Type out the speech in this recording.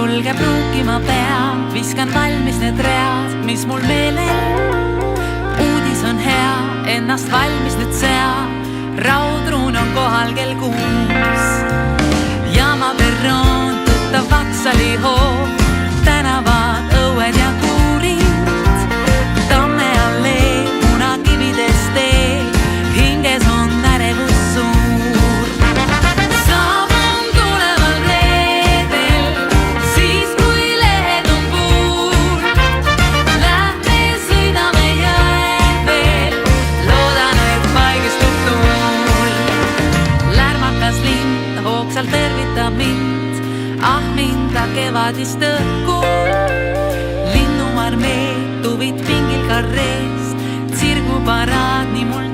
sulge pruukima pea, viskan valmis need read, mis mul meelel. Uudis on hea, ennast valmis nüüd sea, raudruun on kohal kell 6. Jaama perroon, tuttav Vaksali hoov, tänavad, õued ja kuurid, Tamme allee, punakivides tee, hinges on ärevus suur. Saabun tuleval reedel, siis kui lehed on puur. Lähme sõidame jõe veel, loodan, et paigistub tuul. Lärmakas lind hoogsalt tervitab mind, ahminda kevadist õhku. Linnuarmee tuvid pingil karrees, tsirguparaad nii mul